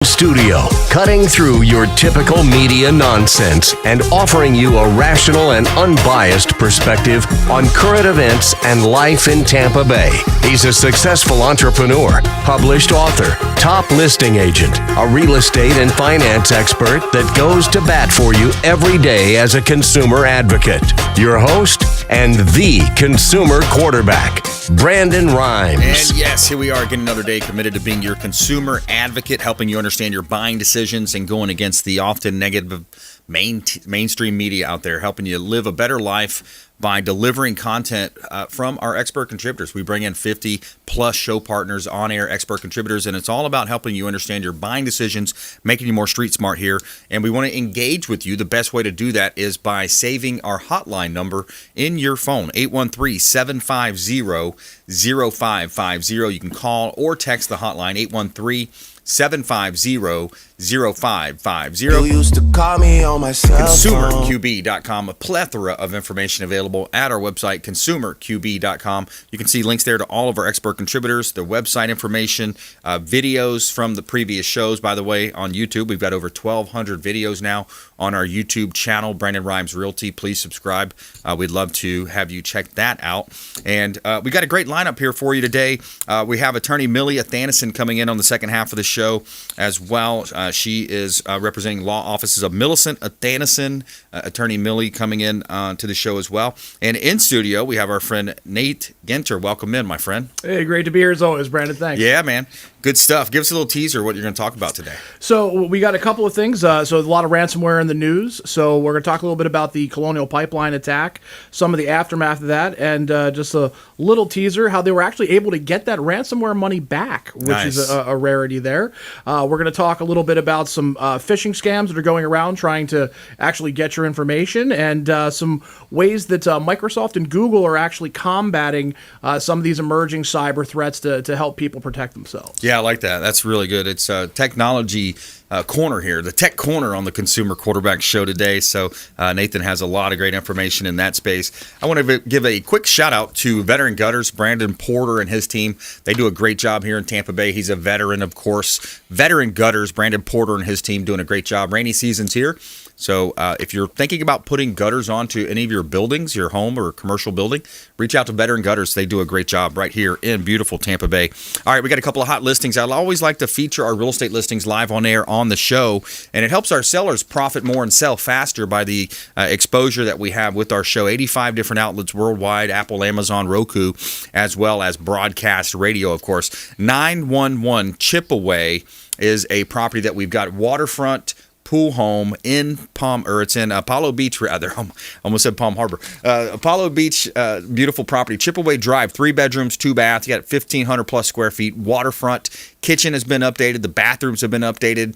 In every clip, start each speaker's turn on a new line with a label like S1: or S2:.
S1: Studio, cutting through your typical media nonsense and offering you a rational and unbiased perspective on current events and life in Tampa Bay. He's a successful entrepreneur, published author, top listing agent, a real estate and finance expert that goes to bat for you every day as a consumer advocate. Your host and the consumer quarterback, Brandon Rhymes.
S2: And yes, here we are again, another day committed to being your consumer advocate, helping you understand your buying decisions and going against the often negative mainstream media out there, helping you live a better life by delivering content from our expert contributors. We bring in 50 plus show partners, on-air expert contributors, and it's all about helping you understand your buying decisions, making you more street smart here. And we want to engage with you. The best way to do that is by saving our hotline number in your phone, 813-750-0550. You can call or text the hotline, 813-750-0550.
S3: You used to call me on my cell phone.
S2: ConsumerQB.com, a plethora of information available at our website, ConsumerQB.com. You can see links there to all of our expert contributors, their website information, videos from the previous shows. By the way, on YouTube, we've got over 1,200 videos now on our YouTube channel, Brandon Rhymes Realty. Please subscribe. We'd love to have you check that out. And we got a great lineup here for you today. We have attorney Millie Athanason coming in on the second half of the show as well. She is representing law offices of Millicent Athanason. Attorney Millie coming in to the show as well. And in studio, we have our friend Nate Ginter. Welcome in, my friend.
S4: Hey, great to be here as always, Brandon. Thanks.
S2: Yeah, man. Good stuff. Give us a little teaser what you're going to talk about today.
S4: So we got a couple of things. So a lot of ransomware in the news. So we're going to talk a little bit about the Colonial Pipeline attack, some of the aftermath of that, and just a little teaser how they were actually able to get that ransomware money back, which
S2: Nice.
S4: is a rarity there. We're going to talk a little bit about some phishing scams that are going around trying to actually get your information, and some ways that Microsoft and Google are actually combating some of these emerging cyber threats to help people protect themselves.
S2: Yeah, I like that. That's really good. It's technology corner here, the tech corner on the Consumer Quarterback Show today. So Nathan has a lot of great information in that space. I want to give a quick shout out to Veteran Gutters, Brandon Porter and his team. They do a great job here in Tampa Bay. He's a veteran, of course. Veteran Gutters, Brandon Porter and his team doing a great job. Rainy season's here. So if you're thinking about putting gutters onto any of your buildings, your home or commercial building, reach out to Veteran Gutters. They do a great job right here in beautiful Tampa Bay. All right, we got a couple of hot listings. I always like to feature our real estate listings live on air on the show, and it helps our sellers profit more and sell faster by the exposure that we have with our show. 85 different outlets worldwide, Apple, Amazon, Roku, as well as broadcast radio, of course. 911 Chipaway is a property that we've got waterfront pool home in it's in Apollo Beach, rather. Almost said Palm Harbor. Apollo Beach, beautiful property. Chipaway Drive, 3 bedrooms, 2 baths. You got 1,500 plus square feet, waterfront. Kitchen has been updated. The bathrooms have been updated.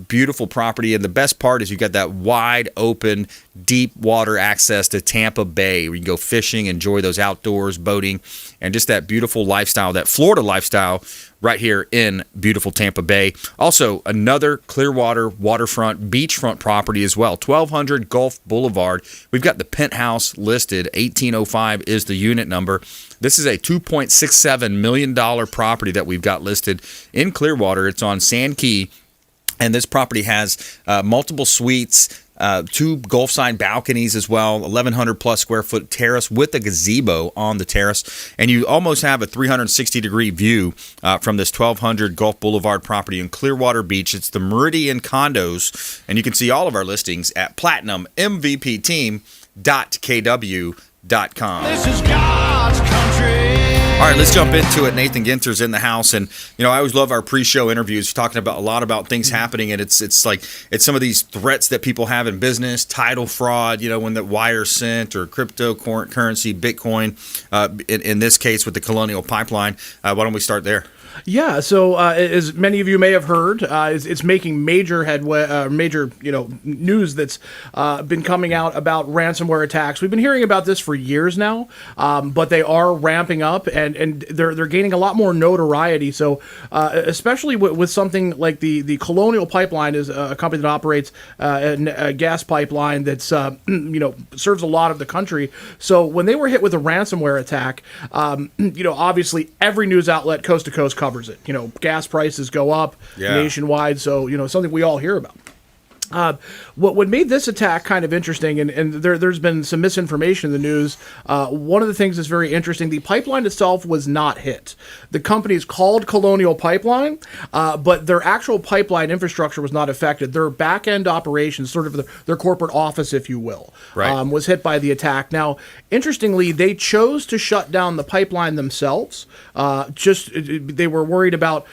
S2: Beautiful property. And the best part is you got that wide open, deep water access to Tampa Bay where you can go fishing, enjoy those outdoors, boating, and just that beautiful lifestyle, that Florida lifestyle right here in beautiful Tampa Bay. Also, another Clearwater waterfront beachfront property as well, 1200 Gulf Boulevard. We've got the penthouse listed. 1805 is the unit number. This is a $2.67 million property that we've got listed in Clearwater. It's on Sand Key, and this property has multiple suites, 2 Gulfside balconies as well, 1,100 plus square foot terrace with a gazebo on the terrace, and you almost have a 360-degree view from this 1200 Gulf Boulevard property in Clearwater Beach. It's the Meridian Condos, and you can see all of our listings at platinummvpteam.kw.com.
S3: This is God's country.
S2: All right, let's jump into it. Nathan Ginter's in the house, and I always love our pre-show interviews, talking about a lot about things happening, and it's some of these threats that people have in business, title fraud, when the wire sent, or cryptocurrency, Bitcoin. In this case, with the Colonial Pipeline, why don't we start there?
S4: Yeah, so as many of you may have heard, it's making major headway, news that's been coming out about ransomware attacks. We've been hearing about this for years now, but they are ramping up, and they're gaining a lot more notoriety. So especially with something like the Colonial Pipeline is a company that operates a gas pipeline that's serves a lot of the country. So when they were hit with a ransomware attack, obviously every news outlet coast to coast covers it. Gas prices go up nationwide, so something we all hear about. What made this attack kind of interesting, and there's been some misinformation in the news. One of the things that's very interesting, the pipeline itself was not hit. The company is called Colonial Pipeline, but their actual pipeline infrastructure was not affected. Their back-end operations, sort of their corporate office, if you will, was hit by the attack. Now, interestingly, they chose to shut down the pipeline themselves. They were worried about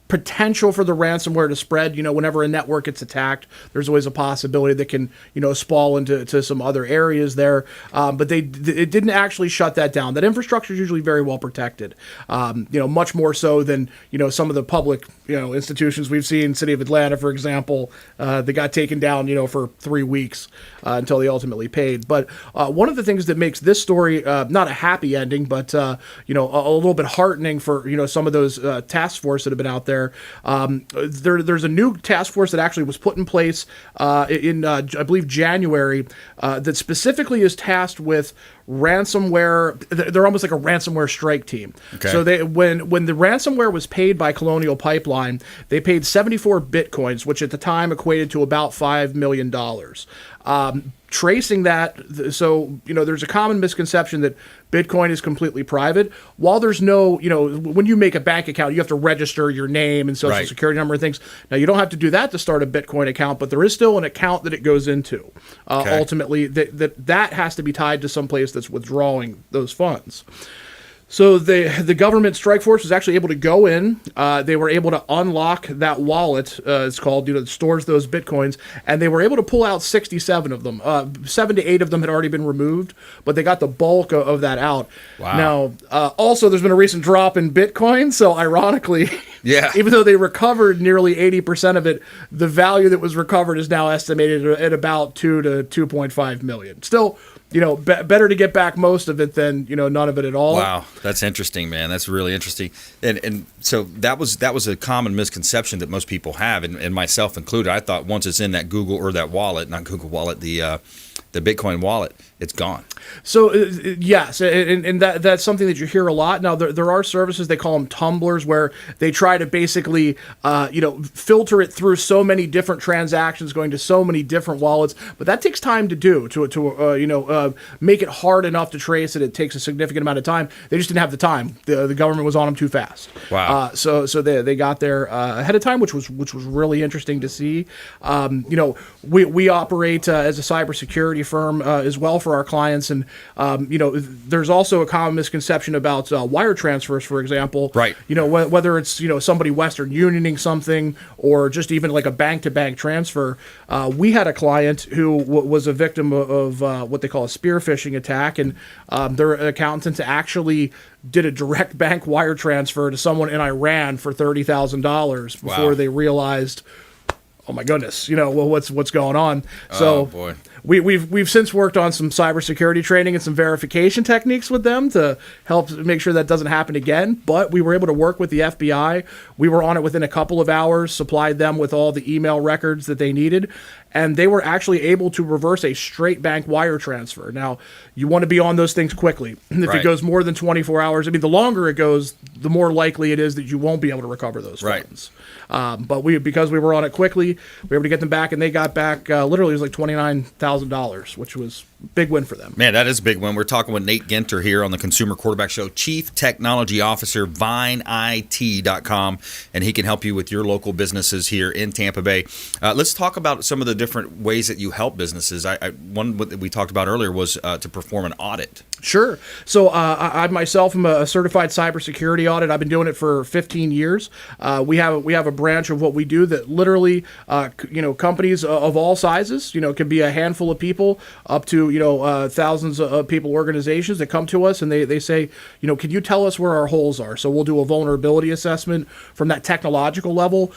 S4: potential for the ransomware to spread. Whenever a network gets attacked, there's always a possibility that can, sprawl into some other areas there. But it didn't actually shut that down. That infrastructure is usually very well protected, much more so than, some of the public, institutions we've seen. City of Atlanta, for example, they got taken down, for 3 weeks until they ultimately paid. But one of the things that makes this story not a happy ending, but, a little bit heartening for, some of those task force that have been out there. There's a new task force that actually was put in place in I believe January that specifically is tasked with ransomware. They're almost like a ransomware strike team. Okay. So when the ransomware was paid by Colonial Pipeline, they paid 74 bitcoins, which at the time equated to about $5 million. Tracing that, so there's a common misconception that Bitcoin is completely private. While there's no, when you make a bank account, you have to register your name and social security number and things. Now, you don't have to do that to start a Bitcoin account, but there is still an account that it goes into. Ultimately, that has to be tied to some place that's withdrawing those funds. So the government strike force was actually able to go in. They were able to unlock that wallet. It's called, that stores those bitcoins, and they were able to pull out 67 of them. 7 to 8 of them had already been removed, but they got the bulk of that out. Wow. Now, also, there's been a recent drop in Bitcoin. So ironically, even though they recovered nearly 80% of it, the value that was recovered is now estimated at about 2 to 2.5 million. Still, better to get back most of it than, none of it at all.
S2: Wow. That's interesting, man. That's really interesting. And so that was a common misconception that most people have, and myself included. I thought once it's in that Google or that wallet, not Google Wallet, the Bitcoin wallet, it's gone.
S4: So yes, and that's something that you hear a lot. Now there are services, they call them tumblers, where they try to basically filter it through so many different transactions going to so many different wallets, but that takes time to do to make it hard enough to trace it. It takes a significant amount of time. They just didn't have the time. The government was on them too fast.
S2: Wow.
S4: So they got there ahead of time, which was really interesting to see. We operate as a cybersecurity firm as well for our clients, and there's also a common misconception about wire transfers, for example.
S2: Right.
S4: Whether it's somebody Western Unioning something or just even like a bank-to-bank transfer. We had a client who was a victim of what they call a spear phishing attack, and their accountant actually did a direct bank wire transfer to someone in Iran for $30,000 before they realized, oh my goodness, what's going on. So
S2: boy.
S4: We've since worked on some cybersecurity training and some verification techniques with them to help make sure that doesn't happen again. But we were able to work with the FBI. We were on it within a couple of hours, supplied them with all the email records that they needed, and they were actually able to reverse a straight bank wire transfer. Now, you want to be on those things quickly. If it goes more than 24 hours, the longer it goes, the more likely it is that you won't be able to recover those funds. But because we were on it quickly, we were able to get them back, and they got back literally it was like $29,000, which was a big win for them.
S2: Man, that is a big win. We're talking with Nate Ginter here on the Consumer Quarterback Show, Chief Technology Officer, VineIT.com, and he can help you with your local businesses here in Tampa Bay. Let's talk about some of the different ways that you help businesses. One that we talked about earlier was to perform an audit.
S4: Sure. So I myself am a certified cybersecurity audit. I've been doing it for 15 years. We have a branch of what we do that literally, companies of all sizes, can be a handful of people up to, thousands of people, organizations that come to us and they say, can you tell us where our holes are? So we'll do a vulnerability assessment from that technological level,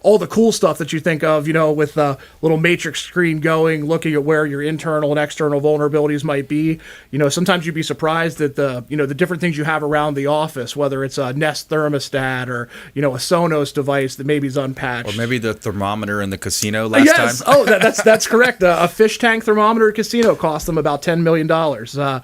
S4: all the cool stuff that you think of, with the little matrix screen going, looking at where your internal and external vulnerabilities might be. sometimes you'd be surprised at the different things you have around the office, whether it's a Nest thermostat or, a Sonos device that maybe is unpatched.
S2: Or maybe the thermometer in the casino last time.
S4: Oh, that's correct. A fish tank thermometer at casino cost them about $10 million.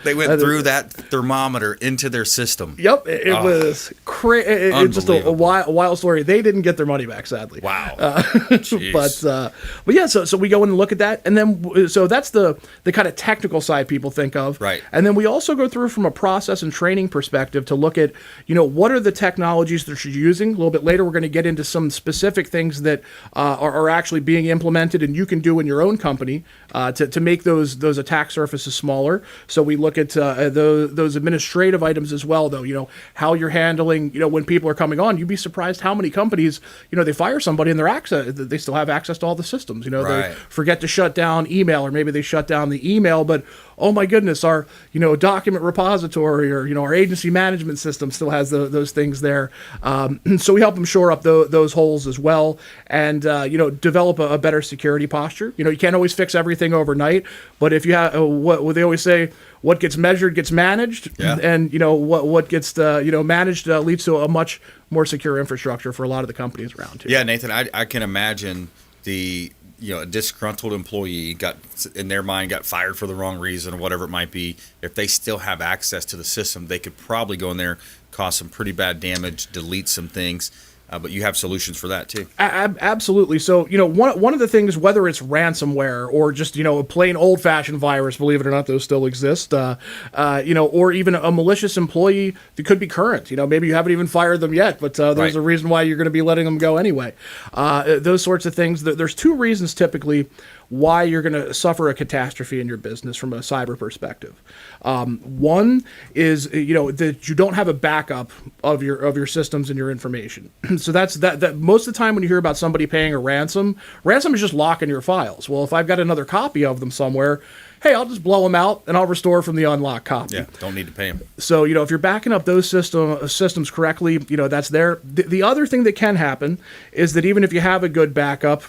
S2: They went through that thermometer into their system.
S4: Yep, it was crazy. It's just a wild story. They didn't get their money back, sadly.
S2: Wow.
S4: But yeah, so we go in and look at that, and then so that's the kind of technical side people think of.
S2: Right.
S4: And then we also go through from a process and training perspective to look at, what are the technologies that you're using. A little bit later, we're going to get into some specific things that are actually being implemented and you can do in your own company to make those attack surfaces smaller. So we look at those administrative items as well, though. How you're handling, when people are coming on. You'd be surprised how many companies, they fire somebody and they still have access to all the systems.
S2: Right.
S4: They forget to shut down email, or maybe they shut down the email, but oh my goodness, our document repository or our agency management system still has those things there. So we help them shore up those holes as well, and develop a better security posture. You can't always fix everything overnight, but if you have what they always say, what gets measured gets managed, and what gets managed leads to a much more secure infrastructure for a lot of the companies around here.
S2: Yeah, Nathan, I can imagine a disgruntled employee got fired for the wrong reason or whatever it might be. If they still have access to the system, they could probably go in there, cause some pretty bad damage, delete some things. But you have solutions for that too.
S4: Absolutely. So, one of the things, whether it's ransomware or just, a plain old-fashioned virus, believe it or not, those still exist, or even a malicious employee that could be current. Maybe you haven't even fired them yet, but there's a reason why you're going to be letting them go anyway. Those sorts of things. There's two reasons typically why you're going to suffer a catastrophe in your business from a cyber perspective. One is, that you don't have a backup of your systems and your information. So that's that most of the time when you hear about somebody paying a ransom is just locking your files. Well, if I've got another copy of them somewhere, hey, I'll just blow them out and I'll restore from the unlocked copy.
S2: Yeah, don't need to pay them.
S4: So, if you're backing up those systems correctly, that's there. The other thing that can happen is that even if you have a good backup,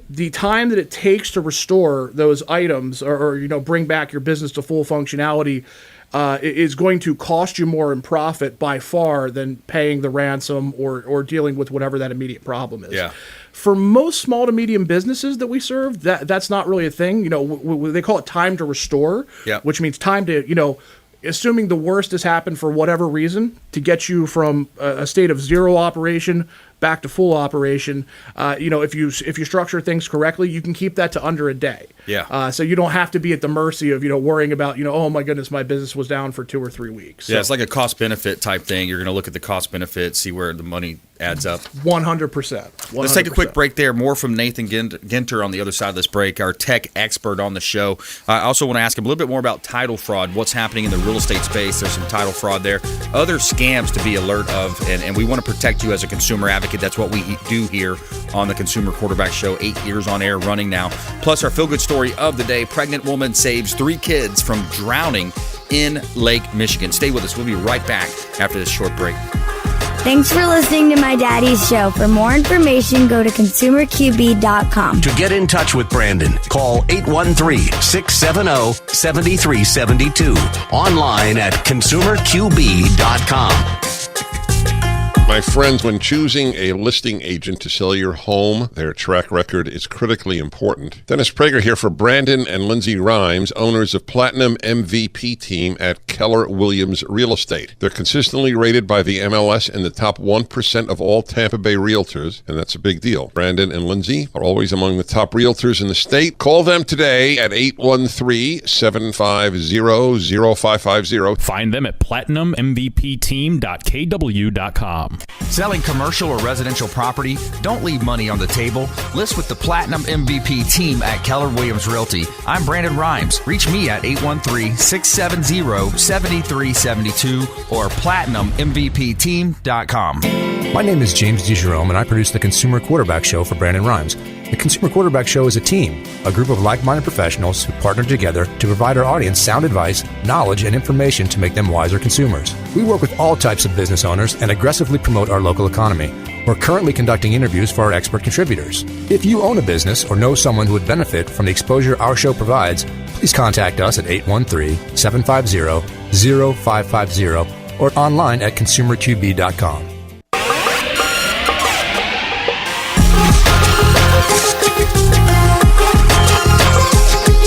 S4: the time that it takes to restore those items or bring back your business to full functionality is going to cost you more in profit by far than paying the ransom or dealing with whatever that immediate problem is.
S2: Yeah.
S4: For most small to medium businesses that we serve, that's not really a thing. They call it time to restore, which means time to, assuming the worst has happened for whatever reason, to get you from a state of zero operation back to full operation. If you structure things correctly, you can keep that to under a day.
S2: Yeah.
S4: So you don't have to be at the mercy of worrying about oh my goodness, my business was down for 2 or 3 weeks.
S2: Yeah, it's like a cost benefit type thing. You're going to look at the cost benefit, see where the money adds up.
S4: 100%.
S2: Let's take a quick break there. More from Nathan Ginter on the other side of this break, our tech expert on the show. I also want to ask him a little bit more about title fraud, what's happening in the real estate space. There's some title fraud there, other scams to be alert of, and we want to protect you as a consumer advocate. That's what we do here on the Consumer Quarterback Show, 8 years on air running now. Plus our feel-good story of the day, pregnant woman saves 3 kids from drowning in Lake Michigan. Stay with us. We'll be right back after this short break.
S5: Thanks for listening to My Daddy's Show. For more information, go to consumerqb.com.
S1: To get in touch with Brandon, call 813-670-7372. Online at consumerqb.com.
S6: My friends, when choosing a listing agent to sell your home, their track record is critically important. Dennis Prager here for Brandon and Lindsay Rhymes, owners of Platinum MVP Team at Keller Williams Real Estate. They're consistently rated by the MLS in the top 1% of all Tampa Bay realtors, and that's a big deal. Brandon and Lindsay are always among the top realtors in the state. Call them today at 813-750-0550.
S7: Find them at platinummvpteam.kw.com.
S8: Selling commercial or residential property? Don't leave money on the table. List with the Platinum MVP Team at Keller Williams Realty. I'm Brandon Rhymes. Reach me at 813-670-7372 or platinummvpteam.com.
S9: My name is James DeJerome, and I produce the Consumer Quarterback Show for Brandon Rhymes. The Consumer Quarterback Show is a team, a group of like-minded professionals who partner together to provide our audience sound advice, knowledge, and information to make them wiser consumers. We work with all types of business owners and aggressively promote our local economy. We're currently conducting interviews for our expert contributors. If you own a business or know someone who would benefit from the exposure our show provides, please contact us at 813-750-0550 or online at consumerqb.com.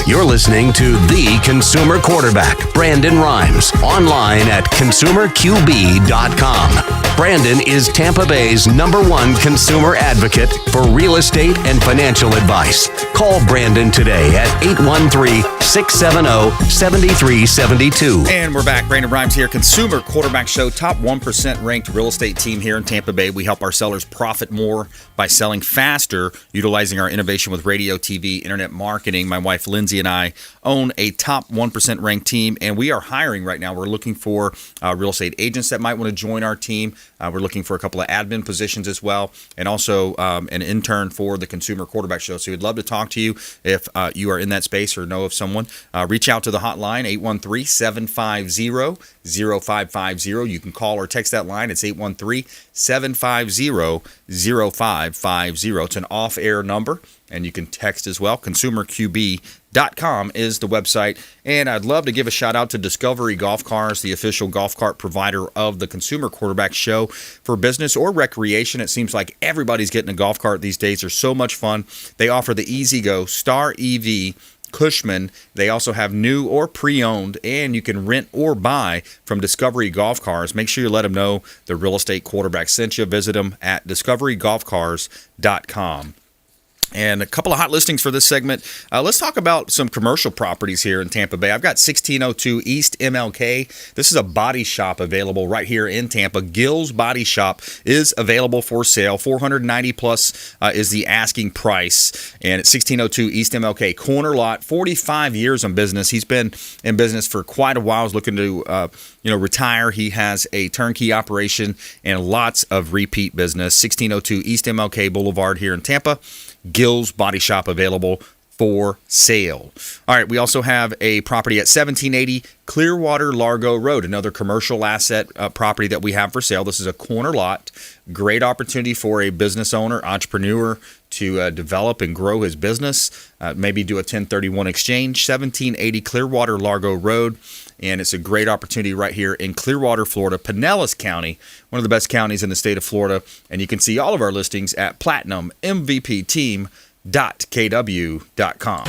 S1: You're listening to The Consumer Quarterback, Brandon Rhymes, online at consumerqb.com. Brandon is Tampa Bay's #1 consumer advocate for real estate and financial advice. Call Brandon today at 813-670-7372.
S2: And we're back. Brandon Rhymes here, Consumer Quarterback Show, top 1% ranked real estate team here in Tampa Bay. We help our sellers profit more by selling faster, utilizing our innovation with radio, TV, internet marketing. My wife Lindsay and I own a top 1% ranked team, and we are hiring right now. We're looking for real estate agents that might want to join our team. We're looking for a couple of admin positions as well, and also an intern for the Consumer Quarterback Show. So we'd love to talk to you if you are in that space or know of someone. Reach out to the hotline, 813-750-0550. You can call or text that line. It's 813-750-0550. It's an off-air number, and you can text as well. ConsumerQB.com is the website. And I'd love to give a shout out to Discovery Golf Cars, the official golf cart provider of the Consumer Quarterback Show. For business or recreation, it seems like everybody's getting a golf cart these days. They're so much fun. They offer the Easy Go, Star EV, Cushman. They also have new or pre-owned, and you can rent or buy from Discovery Golf Cars. Make sure you let them know the real estate quarterback sent you. Visit them at discoverygolfcars.com. And a couple of hot listings for this segment. Let's talk about some commercial properties here in Tampa Bay. I've got 1602 East MLK. This is a body shop available right here in Tampa. Gill's Body Shop is available for sale. $490 plus is the asking price. And at 1602 East MLK, corner lot, 45 years in business. He's been in business for quite a while. He's looking to retire. He has a turnkey operation and lots of repeat business. 1602 East MLK Boulevard here in Tampa. Gill's Body Shop available for sale. All right, we also have a property at 1780 Clearwater Largo Road, another commercial asset property that we have for sale. This is a corner lot. Great opportunity for a business owner, entrepreneur to develop and grow his business, maybe do a 1031 exchange. 1780 Clearwater Largo Road. And it's a great opportunity right here in Clearwater, Florida, Pinellas County, one of the best counties in the state of Florida. And you can see all of our listings at platinummvpteam.kw.com.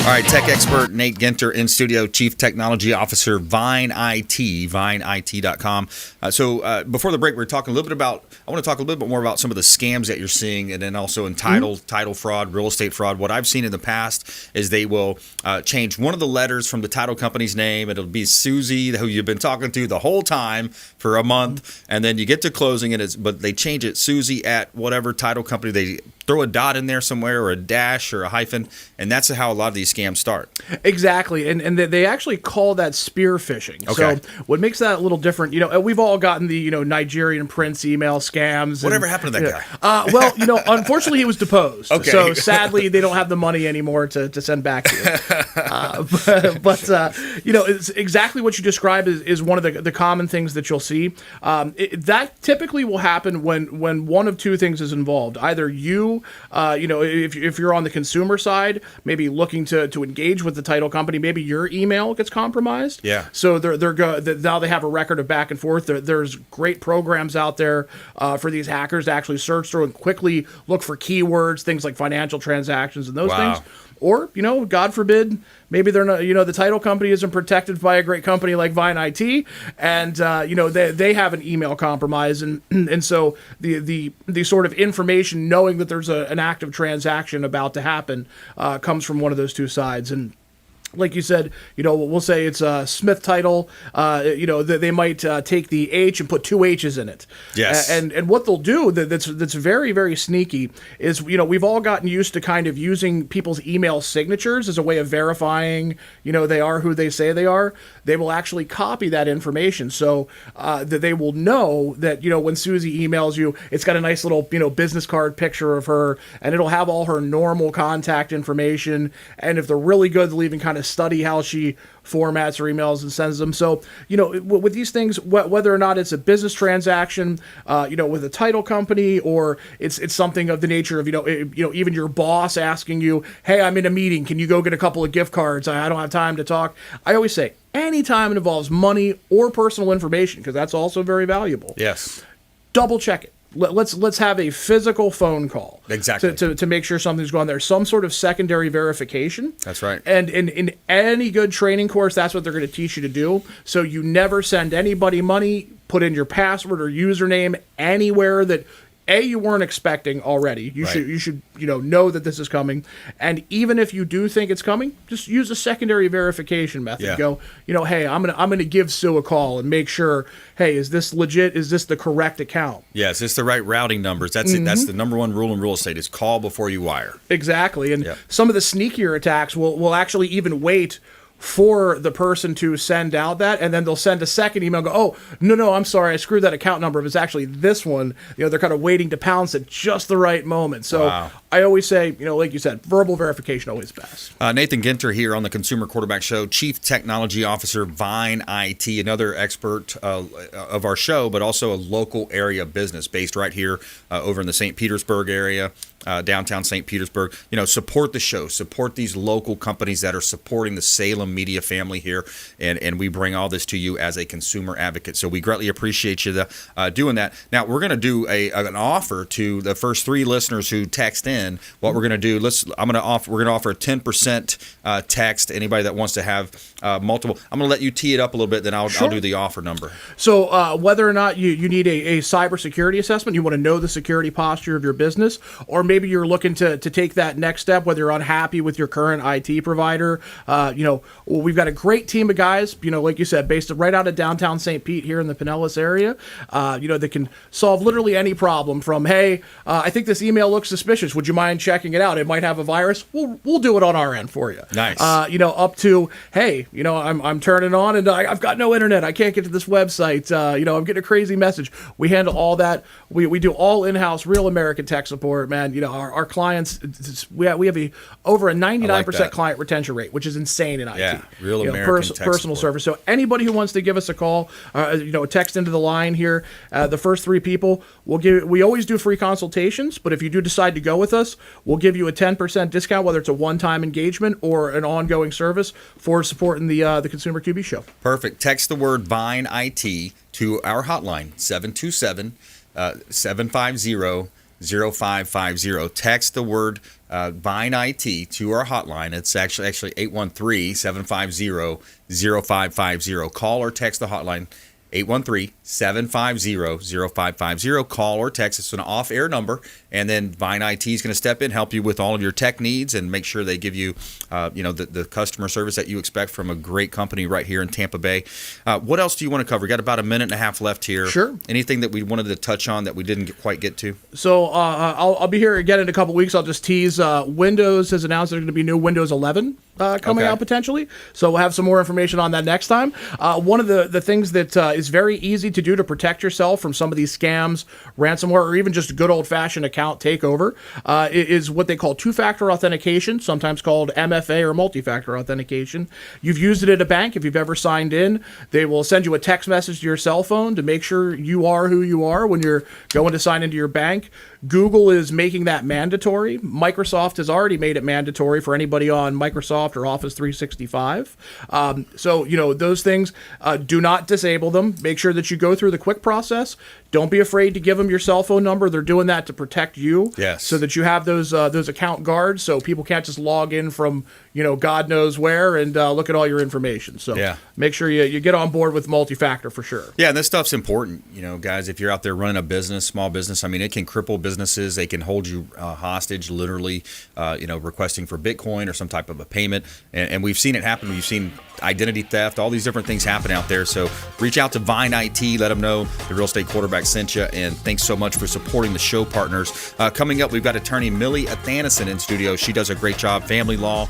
S2: All right, tech expert Nate Ginter in studio, Chief Technology Officer, Vine IT, vineit.com. So before the break, we were talking a little bit about, I want to talk a little bit more about some of the scams that you're seeing, and then also in title fraud, real estate fraud. What I've seen in the past is they will change one of the letters from the title company's name. It'll be Susie, who you've been talking to the whole time for a month, and then you get to closing it, but they change it Susie at whatever title company. They throw a dot in there somewhere or a dash or a hyphen, and that's how a lot of these scams start.
S4: Exactly, and they actually call that spear phishing.
S2: Okay.
S4: So what makes that a little different, we've all gotten the Nigerian prince email scams.
S2: Whatever happened to that
S4: guy? Well, unfortunately he was deposed.
S2: Okay.
S4: So sadly they don't have the money anymore to send back to you. But it's exactly what you described is one of the common things that you'll see. That typically will happen when one of two things is involved. Either you, if you're on the consumer side, maybe looking to engage with the title company, maybe your email gets compromised.
S2: Yeah.
S4: So now they have a record of back and forth. There's great programs out there for these hackers to actually search through and quickly look for keywords, things like financial transactions and those things. Or, God forbid, maybe they're not, the title company isn't protected by a great company like Vine IT, and they have an email compromise, and so the sort of information, knowing that there's an active transaction about to happen, comes from one of those two sides. And like you said, we'll say it's a Smith title. They might take the H and put two H's in it.
S2: Yes.
S4: And what they'll do that's very, very sneaky is, we've all gotten used to kind of using people's email signatures as a way of verifying, they are who they say they are. They will actually copy that information so that they will know that, when Susie emails you, it's got a nice little, business card picture of her, and it'll have all her normal contact information. And if they're really good, they'll even kind of of study how she formats her emails and sends them. So, with these things, whether or not it's a business transaction, with a title company, or it's something of the nature of, even your boss asking you, hey, I'm in a meeting, can you go get a couple of gift cards? I don't have time to talk. I always say, anytime it involves money or personal information, because that's also very valuable.
S2: Yes.
S4: Double check it. Let's have a physical phone call.
S2: Exactly.
S4: To make sure something's going there. Some sort of secondary verification.
S2: That's right.
S4: And in any good training course, that's what they're going to teach you to do. So you never send anybody money, put in your password or username anywhere that you weren't expecting already. You should know that this is coming. And even if you do think it's coming, just use a secondary verification method.
S2: Yeah.
S4: Go, hey, I'm gonna give Sue a call and make sure, hey, is this legit? Is this the correct account?
S2: Yes, it's the right routing numbers. That's it. That's the number one rule in real estate is call before you wire.
S4: Exactly. And some of the sneakier attacks will actually even wait for the person to send out that, and then they'll send a second email and go, oh, no, I'm sorry, I screwed that account number. If it's actually this one, they're kind of waiting to pounce at just the right moment. So I always say, like you said, verbal verification always best.
S2: Nathan Ginter here on the Consumer Quarterback Show, Chief Technology Officer, Vine IT, another expert of our show, but also a local area business based right here over in the St. Petersburg area. Downtown St. Petersburg. Support the show, support these local companies that are supporting the Salem media family here, and we bring all this to you as a consumer advocate. So we greatly appreciate you doing that. Now we're going to do an offer to the first 3 listeners who text in. What we're going to do, we're going to offer a 10% text to anybody that wants to have multiple. I'm going to let you tee it up a little bit, then I'll do the offer number.
S4: So whether or not you need a cybersecurity assessment, you want to know the security posture of your business, or maybe you're looking to take that next step, whether you're unhappy with your current IT provider. We've got a great team of guys, like you said, based right out of downtown St. Pete here in the Pinellas area, that can solve literally any problem from, hey, I think this email looks suspicious. Would you mind checking it out? It might have a virus. We'll do it on our end for you.
S2: Nice.
S4: Up to, hey, I'm turning on and I've got no internet. I can't get to this website. I'm getting a crazy message. We handle all that. We do all in-house, real American tech support, man. Our clients, we have over a 99% client retention rate, which is insane in IT.
S2: Yeah, real American tech
S4: personal service. So anybody who wants to give us a call, text into the line here, the first 3 people, we always do free consultations, but if you do decide to go with us, we'll give you a 10% discount, whether it's a one-time engagement or an ongoing service for supporting the Consumer QB show.
S2: Perfect. Text the word Vine IT to our hotline, 727-750-0550. Text the word Vine IT to our hotline. It's actually 813-750-0550. Call or text the hotline, 813-750-0550. Call or text. It's an off-air number, and then Vine IT is going to step in, help you with all of your tech needs, and make sure they give you, the customer service that you expect from a great company right here in Tampa Bay. What else do you want to cover? We got about a minute and a half left here.
S4: Sure.
S2: Anything that we wanted to touch on that we didn't quite get to?
S4: So I'll be here again in a couple weeks. I'll just tease. Windows has announced there's going to be new Windows 11 coming out potentially. So we'll have some more information on that next time. One of the things that is very easy to do to protect yourself from some of these scams, ransomware, or even just good old-fashioned account takeover is what they call two-factor authentication, sometimes called MFA or multi-factor authentication. You've used it at a bank. If you've ever signed in, they will send you a text message to your cell phone to make sure you are who you are when you're going to sign into your bank. Google is making that mandatory. Microsoft has already made it mandatory for anybody on Microsoft or Office 365. So, those things, do not disable them. Make sure that you go through the quick process. Don't be afraid to give them your cell phone number. They're doing that to protect you.
S2: Yes.
S4: So that you have those account guards so people can't just log in from, God knows where and look at all your information. So make sure you get on board with multi-factor for sure.
S2: Yeah, and this stuff's important. Guys, if you're out there running a business, small business, it can cripple businesses. They can hold you hostage, literally, requesting for Bitcoin or some type of a payment. And we've seen it happen. We've seen identity theft, all these different things happen out there. So reach out to Vine IT, let them know the Real Estate Quarterback sent you, and thanks so much for supporting the show partners. Coming up, we've got attorney Millie Athanason in studio. She does a great job, family law,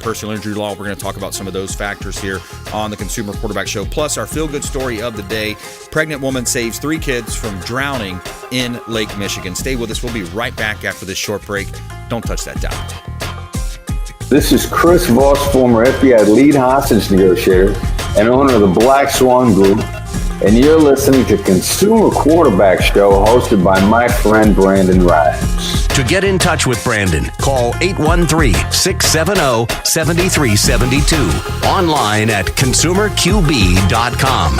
S2: personal injury law. We're going to talk about some of those factors here on the Consumer Quarterback Show. Plus, our feel-good story of the day, pregnant woman saves 3 kids from drowning in Lake Michigan. Stay with us. We'll be right back after this short break. Don't touch that dial.
S7: This is Chris Voss, former FBI lead hostage negotiator and owner of the Black Swan Group, and you're listening to Consumer Quarterback Show hosted by my friend Brandon Rhymes.
S1: To get in touch with Brandon, call 813-670-7372. Online at consumerqb.com.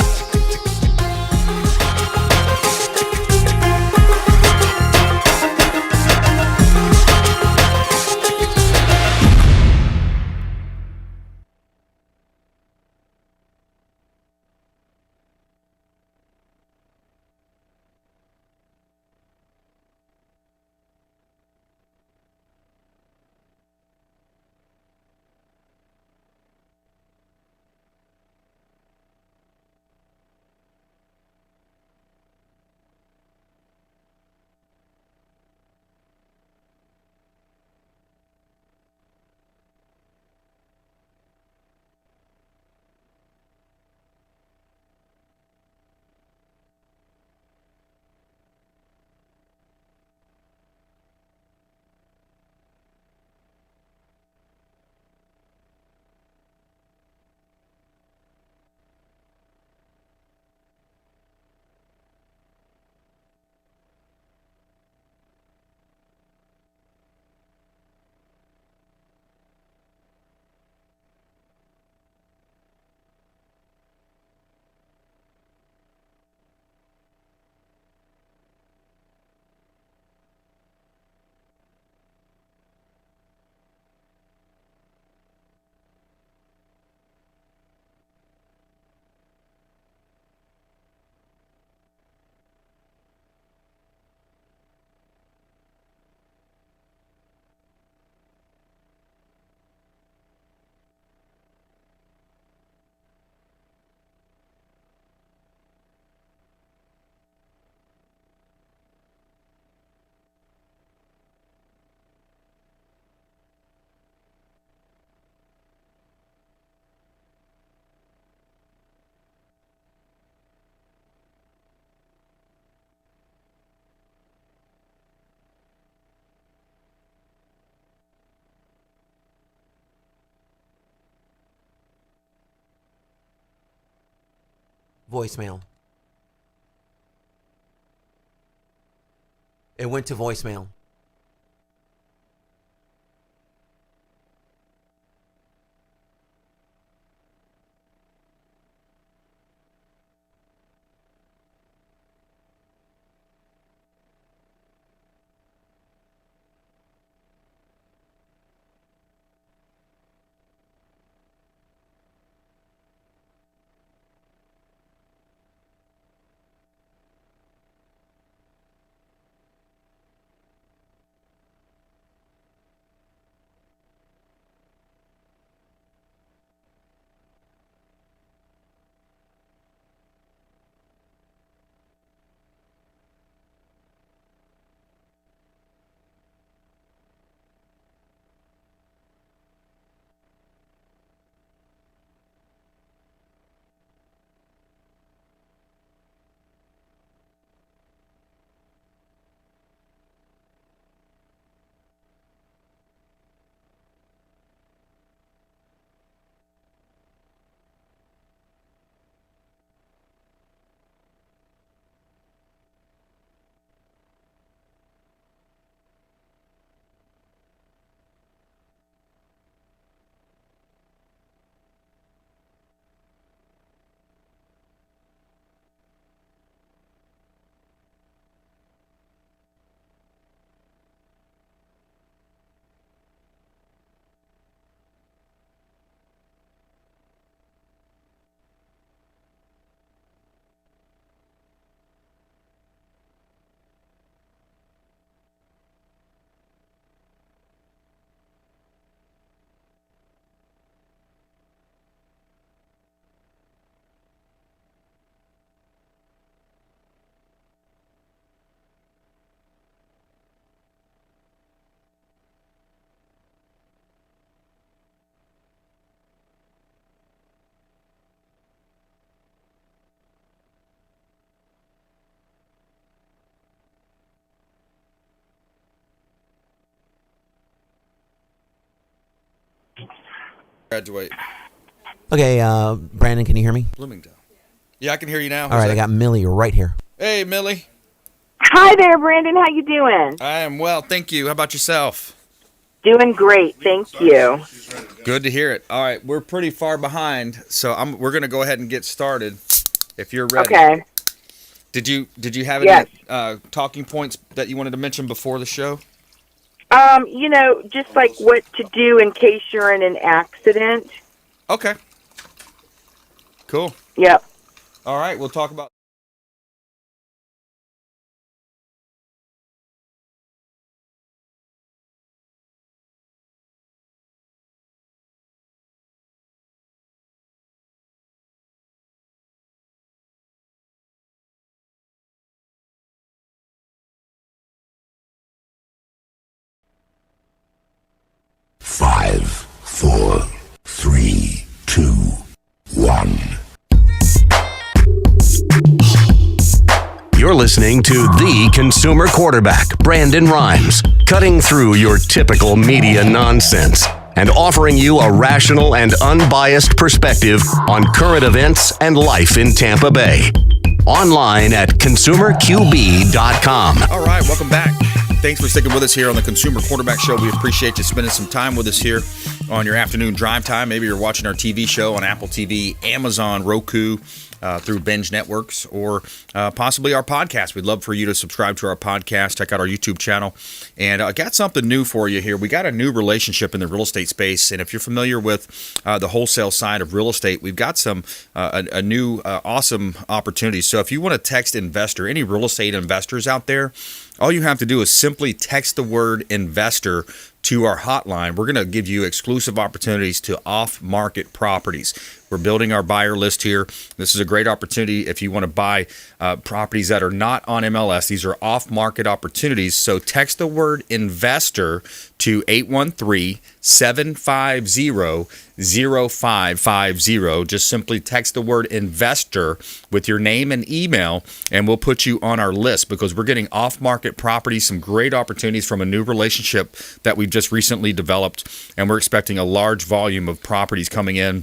S10: Voicemail. It went to voicemail.
S2: Graduate.
S10: Okay, Brandon, can you hear me?
S2: Bloomingdale. Yeah, I can hear you now.
S10: All right, I got Millie right here.
S2: Hey, Millie.
S11: Hi there, Brandon. How you doing?
S2: I am well, thank you. How about yourself?
S11: Doing great, thank you.
S2: Good to hear it. All right, we're pretty far behind, so we're going to go ahead and get started if you're ready.
S11: Okay.
S2: Did you have any talking points that you wanted to mention before the show?
S11: Just like what to do in case you're in an accident.
S2: Okay. Cool.
S11: Yep.
S2: All right, we'll talk about.
S12: Five, 4, 3, 2, 1.
S1: You're listening to the consumer quarterback, Brandon Rhymes, cutting through your typical media nonsense and offering you a rational and unbiased perspective on current events and life in Tampa Bay. Online at consumerqb.com.
S2: All right, welcome back. Thanks for sticking with us here on the Consumer Quarterback Show. We appreciate you spending some time with us here on your afternoon drive time. Maybe you're watching our TV show on Apple TV, Amazon, Roku, through Binge Networks, or possibly our podcast. We'd love for you to subscribe to our podcast, check out our YouTube channel. And I got something new for you here. We got a new relationship in the real estate space. And if you're familiar with the wholesale side of real estate, we've got some a new awesome opportunity. So if you want to text investor, any real estate investors out there, all you have to do is simply text the word investor to our hotline. We're going to give you exclusive opportunities to off-market properties. We're building our buyer list here. This is a great opportunity if you want to buy properties that are not on MLS. These are off-market opportunities. So text the word investor to 813-750-0550. Just simply text the word investor with your name and email, and we'll put you on our list because we're getting off-market properties, some great opportunities from a new relationship that we've just recently developed, and we're expecting a large volume of properties coming in.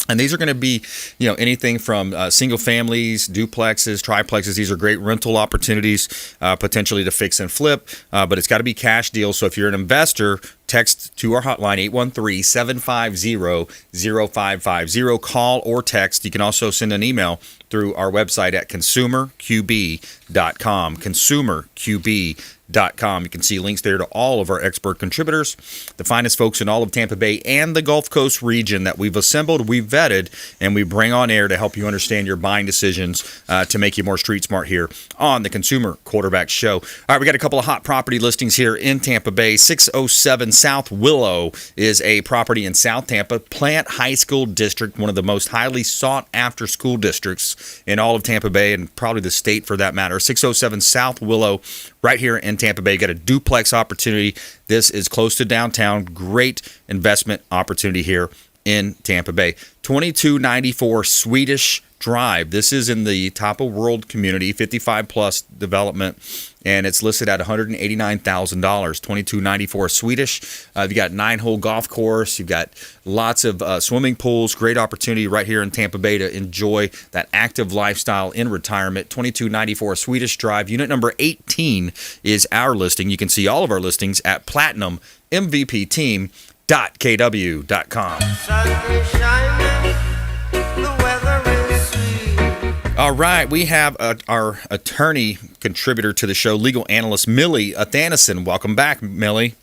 S2: And these are going to be, anything from single families, duplexes, triplexes. These are great rental opportunities, potentially to fix and flip, but it's got to be cash deals. So if you're an investor, text to our hotline, 813-750-0550. Call or text. You can also send an email through our website at consumerqb.com, consumerqb.com. You can see links there to all of our expert contributors, the finest folks in all of Tampa Bay and the Gulf Coast region that we've assembled, we've vetted, and we bring on air to help you understand your buying decisions to make you more street smart here on the Consumer Quarterback Show. All right, we got a couple of hot property listings here in Tampa Bay. 607 South Willow is a property in South Tampa, Plant High School District, one of the most highly sought after school districts in all of Tampa Bay and probably the state for that matter. 607 South Willow, right here in Tampa Bay. Got a duplex opportunity. This is close to downtown. Great investment opportunity here in Tampa Bay. 2294 Swedish Drive. This is in the Top of World community, 55 plus development, and it's listed at $189,000. 2294 Swedish. You got 9-hole golf course. You've got lots of swimming pools. Great opportunity right here in Tampa Bay to enjoy that active lifestyle in retirement. 2294 Swedish Drive. Unit number 18 is our listing. You can see all of our listings at platinummvpteam.kw.com. All right, we have our attorney contributor to the show, legal analyst Millie Athanason. Welcome back, Millie.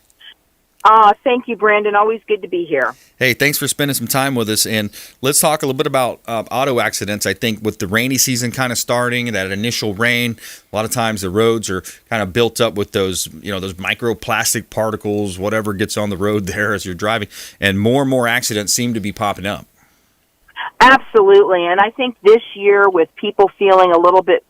S11: Thank you, Brandon. Always good to be here.
S2: Hey, thanks for spending some time with us. And let's talk a little bit about auto accidents. I think with the rainy season kind of starting, that initial rain, a lot of times the roads are kind of built up with those, those microplastic particles, whatever gets on the road there as you're driving. And more accidents seem to be popping up.
S11: Absolutely, and I think this year with people feeling a little bit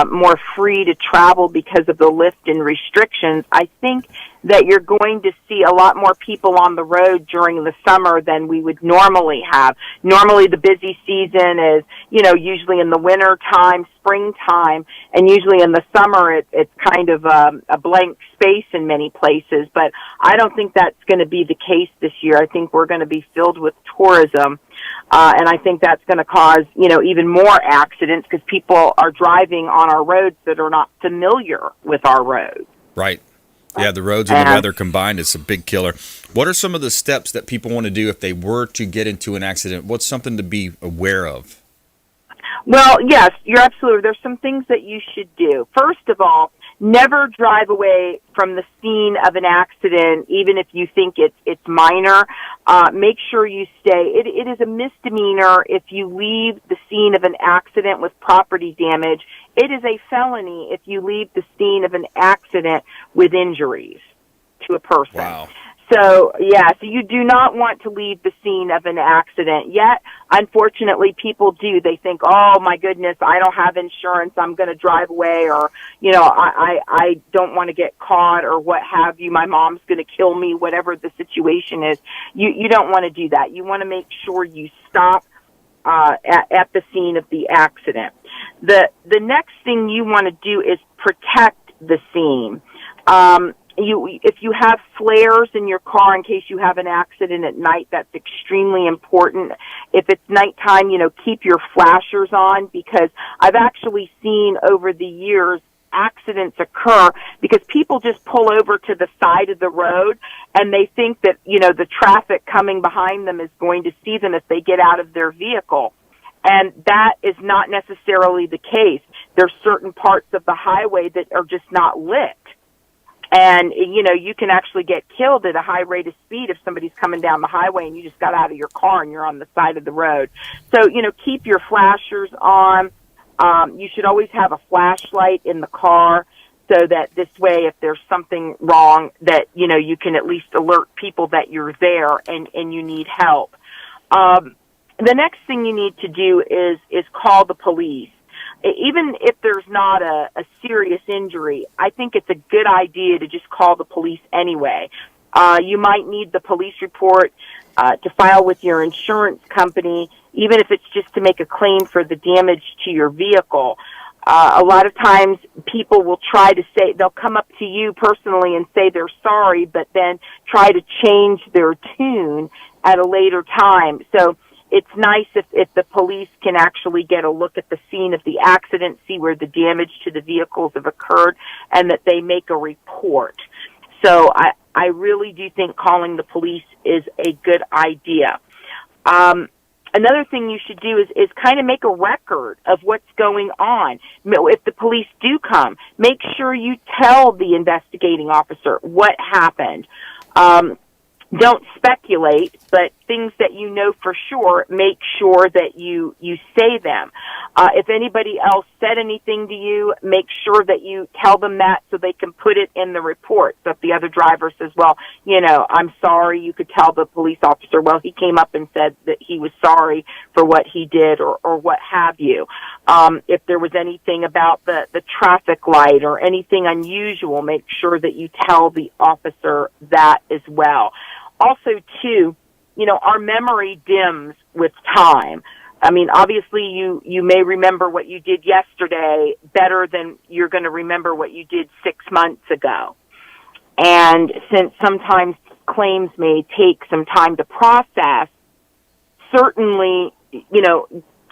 S11: more free to travel because of the lift in restrictions, I think that you're going to see a lot more people on the road during the summer than we would normally have. Normally the busy season is, usually in the winter time, springtime, and usually in the summer it's kind of a blank space in many places. But I don't think that's going to be the case this year. I think we're going to be filled with tourism, and I think that's going to cause, even more accidents because people are driving on our roads that are not familiar with our roads.
S2: Right. Yeah, the roads and the weather combined is a big killer. What are some of the steps that people want to do if they were to get into an accident? What's something to be aware of?
S11: Well, yes, you're absolutely. There's some things that you should do. First of all, never drive away from the scene of an accident, even if you think it's minor. Make sure you stay. It is a misdemeanor if you leave the scene of an accident with property damage. It is a felony if you leave the scene of an accident with injuries to a person.
S2: Wow.
S11: So you do not want to leave the scene of an accident. Yet, unfortunately, people do. They think, oh, my goodness, I don't have insurance. I'm going to drive away, or, I don't want to get caught, or what have you. My mom's going to kill me, whatever the situation is. You don't want to do that. You want to make sure you stop at the scene of the accident. The next thing you want to do is protect the scene. If you have flares in your car in case you have an accident at night, that's extremely important. If it's nighttime, keep your flashers on, because I've actually seen over the years accidents occur because people just pull over to the side of the road and they think that, the traffic coming behind them is going to see them if they get out of their vehicle. And that is not necessarily the case. There's certain parts of the highway that are just not lit. And, you can actually get killed at a high rate of speed if somebody's coming down the highway and you just got out of your car and you're on the side of the road. So, keep your flashers on. You should always have a flashlight in the car so that this way, if there's something wrong, that, you can at least alert people that you're there and you need help. The next thing you need to do is call the police. Even if there's not a serious injury, I think it's a good idea to just call the police anyway. You might need the police report to file with your insurance company, even if it's just to make a claim for the damage to your vehicle. A lot of times people will try to say, they'll come up to you personally and say they're sorry, but then try to change their tune at a later time. So it's nice if the police can actually get a look at the scene of the accident, see where the damage to the vehicles have occurred, and that they make a report. So I really do think calling the police is a good idea. Another thing you should do is kind of make a record of what's going on. If the police do come, make sure you tell the investigating officer what happened. Don't speculate, but things that you know for sure, make sure that you say them. If anybody else said anything to you, make sure that you tell them that so they can put it in the report. So if the other driver says, well, I'm sorry, you could tell the police officer, well, he came up and said that he was sorry for what he did, or what have you. If there was anything about the traffic light or anything unusual, make sure that you tell the officer that as well. Also, too, our memory dims with time. I mean, obviously, you may remember what you did yesterday better than you're going to remember what you did 6 months ago. And since sometimes claims may take some time to process, certainly,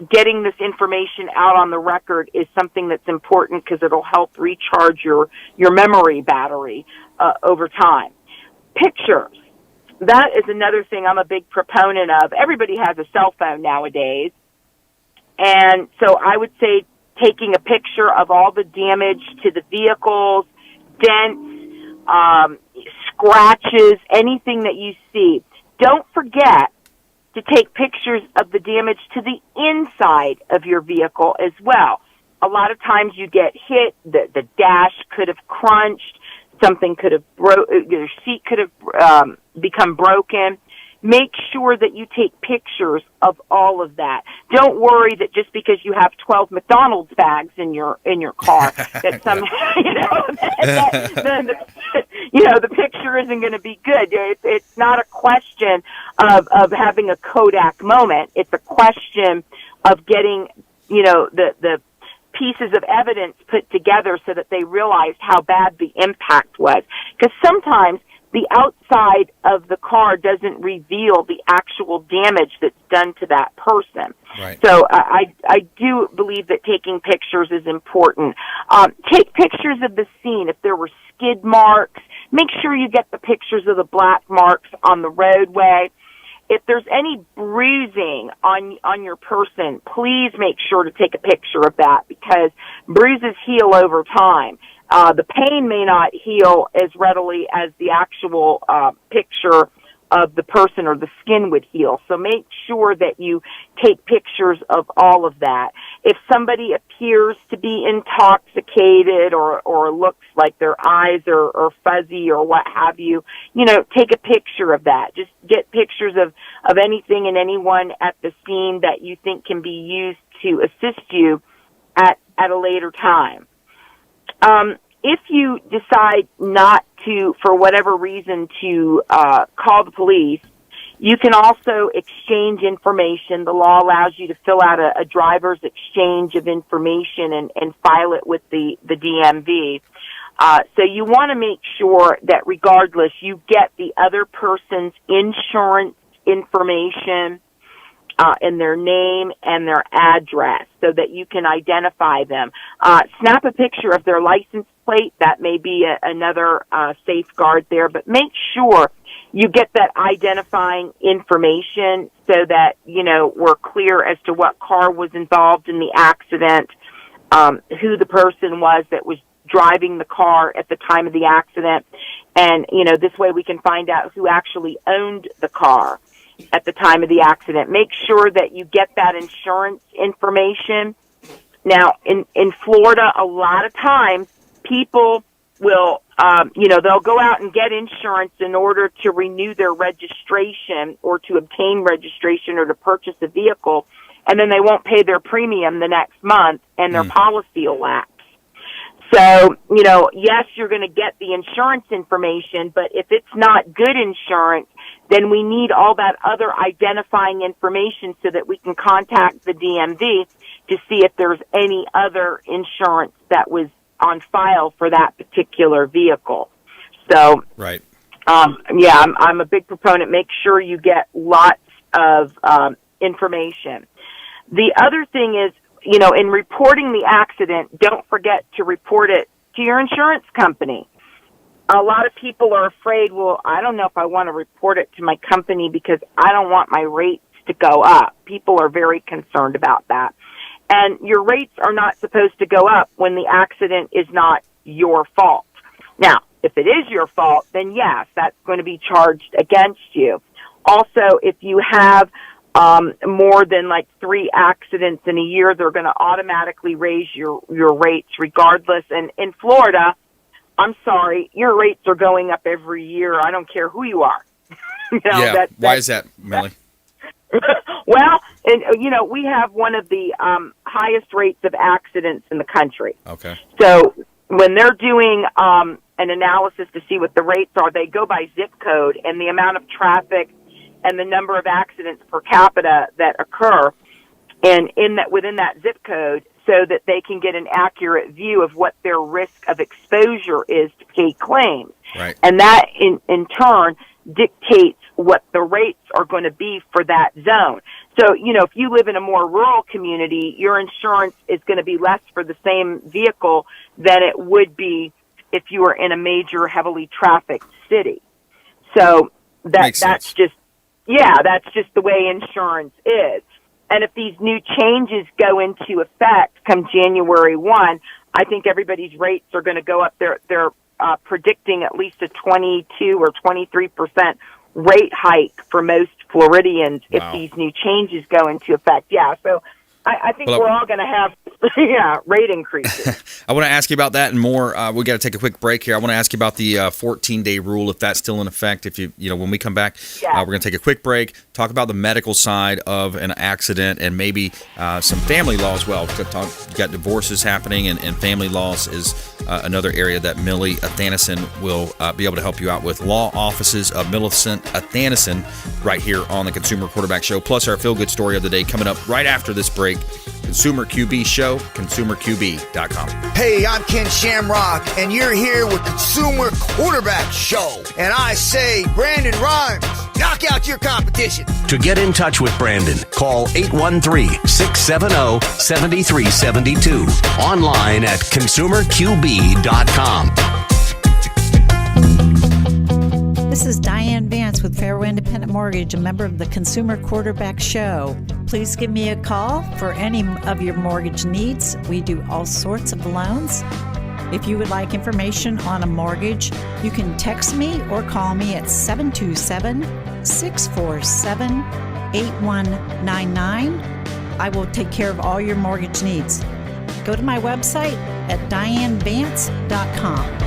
S11: getting this information out on the record is something that's important because it'll help recharge your memory battery over time. Pictures. That is another thing I'm a big proponent of. Everybody has a cell phone nowadays. And so I would say taking a picture of all the damage to the vehicles, dents, scratches, anything that you see. Don't forget to take pictures of the damage to the inside of your vehicle as well. A lot of times you get hit, the dash could have crunched, something could have your seat could have become broken. Make sure that you take pictures of all of that. Don't worry that just because you have 12 McDonald's bags in your car that somehow the picture isn't going to be good. It's not a question of having a Kodak moment. It's a question of getting the pieces of evidence put together so that they realized how bad the impact was. Because sometimes the outside of the car doesn't reveal the actual damage that's done to that person.
S2: Right.
S11: So I do believe that taking pictures is important. Take pictures of the scene. If there were skid marks, make sure you get the pictures of the black marks on the roadway. If there's any bruising on your person, please make sure to take a picture of that, because bruises heal over time. The pain may not heal as readily as the actual picture of the person or the skin would heal. So make sure that you take pictures of all of that. If somebody appears to be intoxicated or looks like their eyes are fuzzy or what have you, take a picture of that. Just get pictures of anything and anyone at the scene that you think can be used to assist you at a later time. If you decide not to, for whatever reason, to call the police, you can also exchange information. The law allows you to fill out a driver's exchange of information and file it with the DMV. So you want to make sure that regardless, you get the other person's insurance information, and their name and their address so that you can identify them. Snap a picture of their license plate. That may be another safeguard there, but make sure you get that identifying information so that, we're clear as to what car was involved in the accident, who the person was that was driving the car at the time of the accident. And, this way we can find out who actually owned the car at the time of the accident. Make sure that you get that insurance information. Now, in Florida, a lot of times people will, they'll go out and get insurance in order to renew their registration or to obtain registration or to purchase a vehicle, and then they won't pay their premium the next month, and their policy will lapse. So, yes, you're going to get the insurance information, but if it's not good insurance, then we need all that other identifying information so that we can contact the DMV to see if there's any other insurance that was on file for that particular vehicle. So,
S2: right.
S11: I'm a big proponent. Make sure you get lots of information. The other thing is, in reporting the accident, don't forget to report it to your insurance company. A lot of people are afraid, well, I don't know if I want to report it to my company because I don't want my rates to go up. People are very concerned about that. And your rates are not supposed to go up when the accident is not your fault. Now, if it is your fault, then yes, that's going to be charged against you. Also, if you have more than 3 accidents in a year, they're going to automatically raise your rates regardless. And in Florida, I'm sorry, your rates are going up every year. I don't care who you are.
S2: Why is that, Millie?
S11: Well, we have one of the highest rates of accidents in the country.
S2: Okay.
S11: So when they're doing an analysis to see what the rates are, they go by zip code and the amount of traffic and the number of accidents per capita that occur, and within that zip code, so that they can get an accurate view of what their risk of exposure is to pay claims.
S2: Right.
S11: And that, in turn, dictates what the rates are going to be for that zone. So, if you live in a more rural community, your insurance is going to be less for the same vehicle than it would be if you were in a major, heavily trafficked city. So that's just the way insurance is. And if these new changes go into effect come January 1, I think everybody's rates are going to go up. They're predicting at least a 22 or 23% rate hike for most Floridians if these new changes go into effect. Yeah, so I think we're all going to have rate increases.
S2: I want to ask you about that and more. We got to take a quick break here. I want to ask you about the 14-day rule, if that's still in effect. If when we come back, we're going to take a quick break, talk about the medical side of an accident, and maybe some family law as well. We've got divorces happening, and family laws is another area that Millie Athanason will be able to help you out with. Law offices of Millicent Athanason right here on the Consumer Quarterback Show, plus our feel-good story of the day coming up right after this break. Consumer QB Show, consumerqb.com.
S13: Hey, I'm Ken Shamrock, and you're here with Consumer Quarterback Show. And I say, Brandon Rhymes, knock out your competition.
S1: To get in touch with Brandon, call 813-670-7372. Online at consumerqb.com.
S14: This is Diane Vance with Fairway Independent Mortgage, a member of the Consumer Quarterback Show. Please give me a call for any of your mortgage needs. We do all sorts of loans. If you would like information on a mortgage, you can text me or call me at 727-647-8199. I will take care of all your mortgage needs. Go to my website at dianevance.com.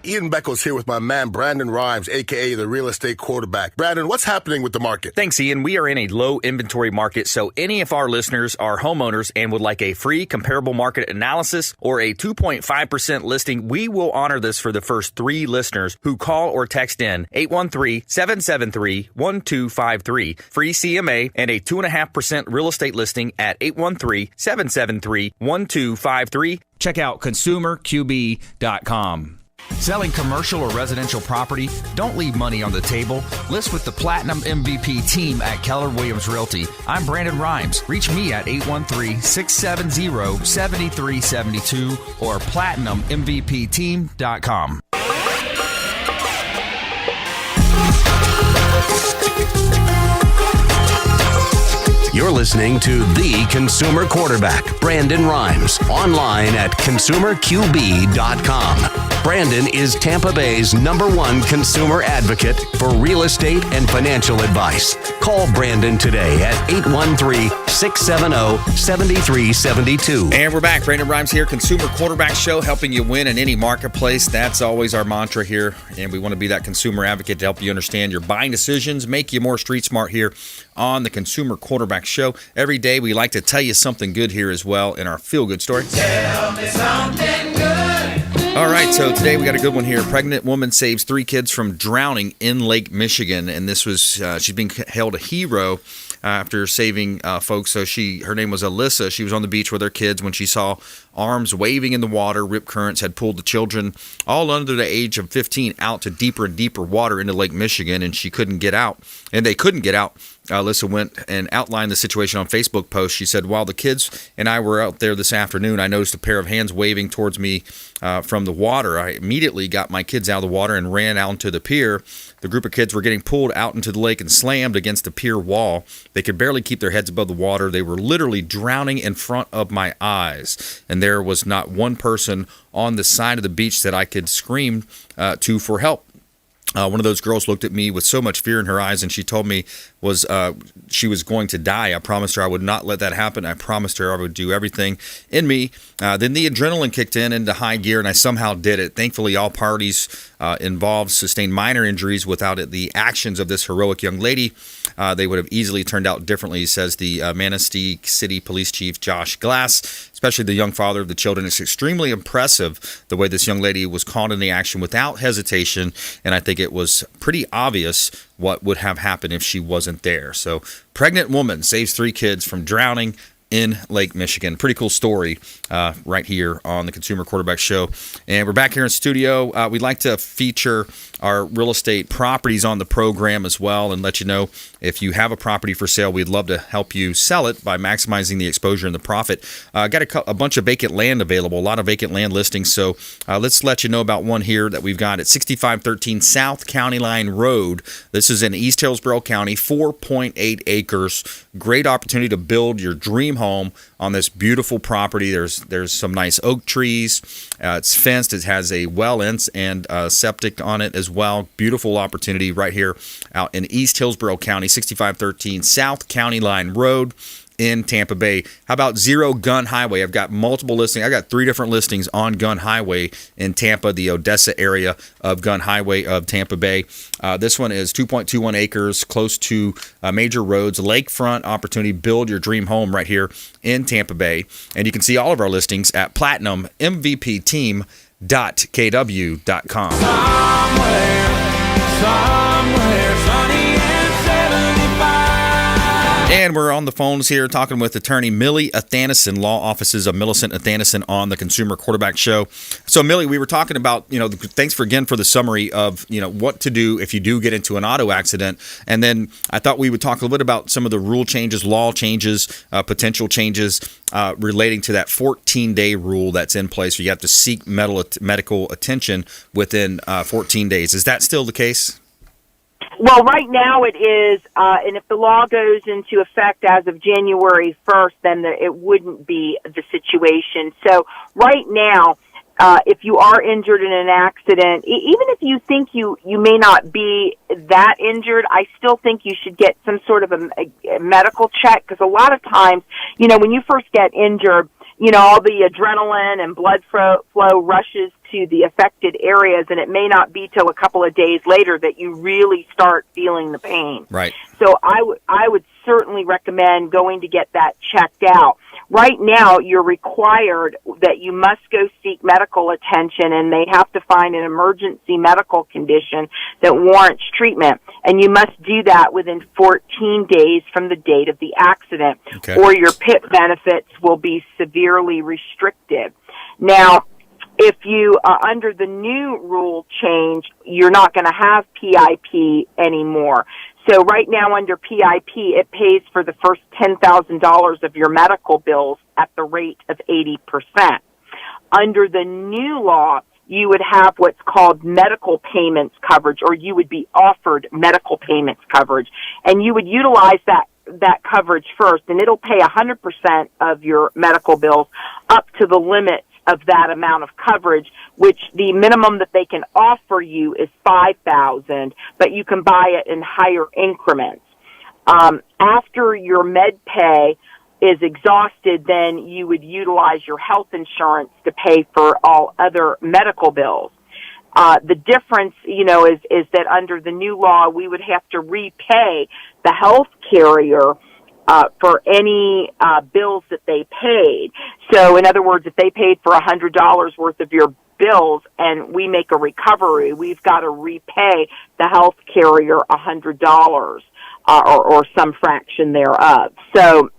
S15: Ian Beckles here with my man Brandon Rhymes, a.k.a. the real estate quarterback. Brandon, what's happening with the market?
S8: Thanks, Ian. We are in a low inventory market, so any of our listeners are homeowners and would like a free comparable market analysis or a 2.5% listing, we will honor this for the first 3 listeners who call or text in 813-773-1253. Free CMA and a 2.5% real estate listing at 813-773-1253. Check out consumerqb.com. Selling commercial or residential property? Don't leave money on the table. List with the Platinum MVP team at Keller Williams Realty. I'm Brandon Rhymes. Reach me at 813-670-7372 or platinummvpteam.com.
S1: You're listening to The Consumer Quarterback, Brandon Rhymes, online at consumerqb.com. Brandon is Tampa Bay's #1 consumer advocate for real estate and financial advice. Call Brandon today at 813-670-7372.
S2: And we're back. Brandon Rhymes here, Consumer Quarterback Show, helping you win in any marketplace. That's always our mantra here, and we want to be that consumer advocate to help you understand your buying decisions, make you more street smart here on the Consumer Quarterback Show. Every day we like to tell you something good here as well in our feel-good story.
S3: Tell me something good.
S2: All right, so today we got a good one here. Pregnant woman saves 3 kids from drowning in Lake Michigan, and this was she's being hailed a hero after saving folks. So her name was Alyssa. She was on the beach with her kids when she saw arms waving in the water. Rip currents had pulled the children, all under the age of 15, out to deeper and deeper water into Lake Michigan, and she couldn't get out. And they couldn't get out. Alyssa went and outlined the situation on Facebook post. She said, while the kids and I were out there this afternoon, I noticed a pair of hands waving towards me from the water. I immediately got my kids out of the water and ran out onto the pier. The group of kids were getting pulled out into the lake and slammed against the pier wall. They could barely keep their heads above the water. They were literally drowning in front of my eyes. And there was not one person on the side of the beach that I could scream to for help. One of those girls looked at me with so much fear in her eyes, and she told me she was going to die. I promised her I would not let that happen. I promised her I would do everything in me. Then the adrenaline kicked into high gear, and I somehow did it. Thankfully, all parties involved sustained minor injuries. Without the actions of this heroic young lady, they would have easily turned out differently, says the Manistee City Police Chief Josh Glass. Especially the young father of the children. It's extremely impressive the way this young lady was called into action without hesitation, and I think it was pretty obvious what would have happened if she wasn't there. So, pregnant woman saves 3 kids from drowning in Lake Michigan. Pretty cool story right here on the Consumer Quarterback Show. And we're back here in studio. We'd like to feature our real estate properties on the program as well and let you know if you have a property for sale, we'd love to help you sell it by maximizing the exposure and the profit. Got a bunch of vacant land available, a lot of vacant land listings. So let's let you know about one here that we've got at 6513 South County Line Road. This is in East Hillsborough County, 4.8 acres. Great opportunity to build your dream home on this beautiful property. There's some nice oak trees. It's fenced. It has a well and septic on it as well. Beautiful opportunity right here out in East Hillsborough County, 6513 South County Line Road in Tampa Bay. How about Zero Gun Highway? I've got multiple listings. I got 3 different listings on Gun Highway in Tampa, the Odessa area of Gun Highway of Tampa Bay. This one is 2.21 acres, close to major roads, lakefront opportunity. Build your dream home right here in Tampa Bay. And you can see all of our listings at platinummvpteam.kw.com.
S3: Somewhere sunny and 75.
S2: And we're on the phones here talking with attorney Millie Athanason, law offices of Millicent Athanason on the Consumer Quarterback Show. So, Millie, we were talking about, thanks again for the summary of, what to do if you do get into an auto accident. And then I thought we would talk a little bit about some of the rule changes, law changes, potential changes relating to that 14-day rule that's in place where you have to seek medical attention within 14 days. Is that still the case?
S11: Well, right now it is, and if the law goes into effect as of January 1st, then it wouldn't be the situation. So right now, if you are injured in an accident, even if you think you may not be that injured, I still think you should get some sort of a medical check, because a lot of times, when you first get injured, all the adrenaline and blood flow rushes to the affected areas, and it may not be till a couple of days later that you really start feeling the pain.
S2: Right.
S11: So I would certainly recommend going to get that checked out. Right now, you're required that you must go seek medical attention, and they have to find an emergency medical condition that warrants treatment. And you must do that within 14 days from the date of the accident, or your PIP benefits will be severely restricted. Now, if you are under the new rule change, you're not going to have PIP anymore. So right now under PIP, it pays for the first $10,000 of your medical bills at the rate of 80%. Under the new law, you would have what's called medical payments coverage, or you would be offered medical payments coverage, and you would utilize that coverage first, and it'll pay 100% of your medical bills up to the limit of that amount of coverage, which the minimum that they can offer you is $5,000, but you can buy it in higher increments. After your med pay is exhausted, then you would utilize your health insurance to pay for all other medical bills. The difference, is that under the new law, we would have to repay the health carrier for any bills that they paid. So, in other words, if they paid for $100 worth of your bills and we make a recovery, we've got to repay the health carrier $100 or some fraction thereof. So,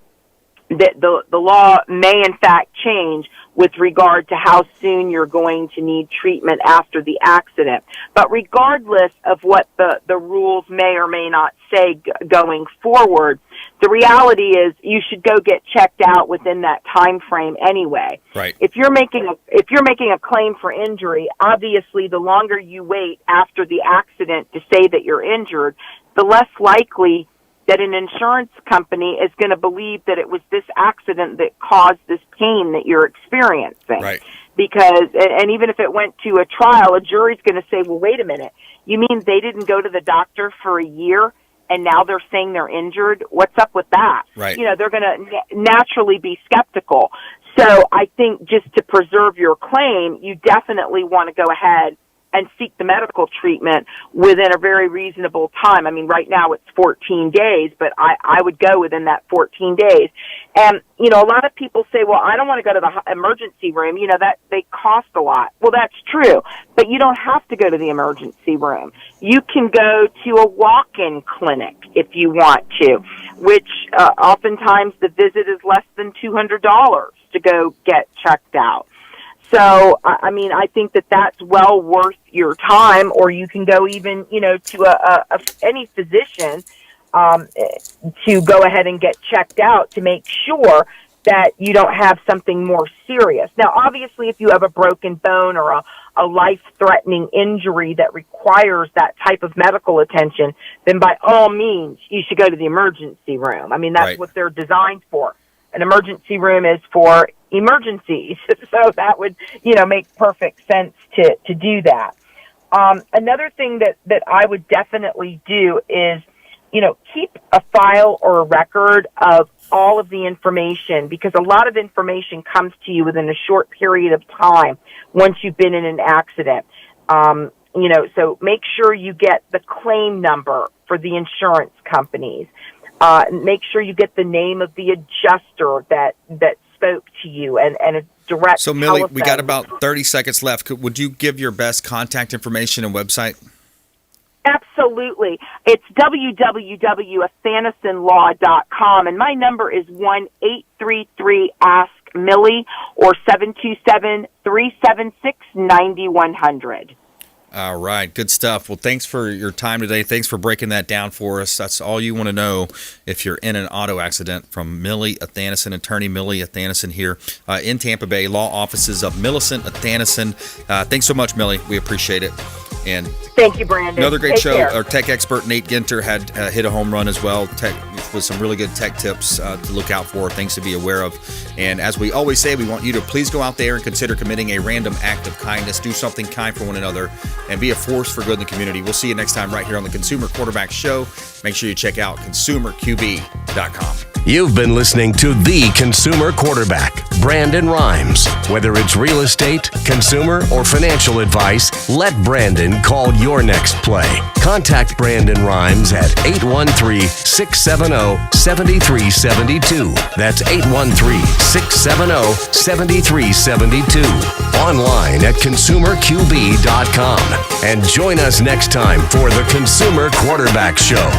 S11: the law may in fact change with regard to how soon you're going to need treatment after the accident. But regardless of what the rules may or may not say going forward, the reality is you should go get checked out within that time frame anyway.
S2: Right.
S11: If you're making a claim for injury, obviously the longer you wait after the accident to say that you're injured, the less likely that an insurance company is going to believe that it was this accident that caused this pain that you're experiencing.
S2: Right.
S11: Because, and even if it went to a trial, a jury's going to say, well, wait a minute, you mean they didn't go to the doctor for a year and now they're saying they're injured? What's up with that?
S2: Right.
S11: They're going to naturally be skeptical. So I think just to preserve your claim, you definitely want to go ahead and seek the medical treatment within a very reasonable time. I mean, right now it's 14 days, but I would go within that 14 days. And, a lot of people say, well, I don't want to go to the emergency room, that they cost a lot. Well, that's true, but you don't have to go to the emergency room. You can go to a walk-in clinic if you want to, which oftentimes the visit is less than $200 to go get checked out. So, I think that that's well worth your time, or you can go even, to any physician to go ahead and get checked out to make sure that you don't have something more serious. Now, obviously, if you have a broken bone or a life-threatening injury that requires that type of medical attention, then by all means, you should go to the emergency room. I mean, that's what they're designed for. An emergency room is for emergencies. So that would, make perfect sense to do that. Another thing that I would definitely do is, keep a file or a record of all of the information, because a lot of information comes to you within a short period of time once you've been in an accident. So make sure you get the claim number for the insurance companies. Make sure you get the name of the adjuster that spoke to you and a direct
S2: So, Millie,
S11: telephone.
S2: we got about 30 seconds left. Would you give your best contact information and website?
S11: Absolutely. Absolutely. It's www.athanasonlaw.com, and my number is 1-833-ASK-MILLIE or 727-376-9100.
S2: All right, good stuff. Well, thanks for your time today. Thanks for breaking that down for us. That's all you want to know if you're in an auto accident. From Millie Athanason, attorney Millie Athanason here in Tampa Bay, law offices of Millicent Athanason. Thanks so much, Millie. We appreciate it. And
S11: thank you, Brandon.
S2: Another great
S11: Take
S2: show.
S11: care.
S2: Our tech expert Nate Ginter had hit a home run as well, with some really good tech tips to look out for, things to be aware of. And as we always say, we want you to please go out there and consider committing a random act of kindness. Do something kind for one another and be a force for good in the community. We'll see you next time right here on the Consumer Quarterback Show. Make sure you check out consumerqb.com.
S1: You've been listening to The Consumer Quarterback, Brandon Rhymes. Whether it's real estate, consumer, or financial advice, let Brandon call your next play. Contact Brandon Rhymes at 813-670-7372. That's 813-670-7372. Online at consumerqb.com. And join us next time for The Consumer Quarterback Show.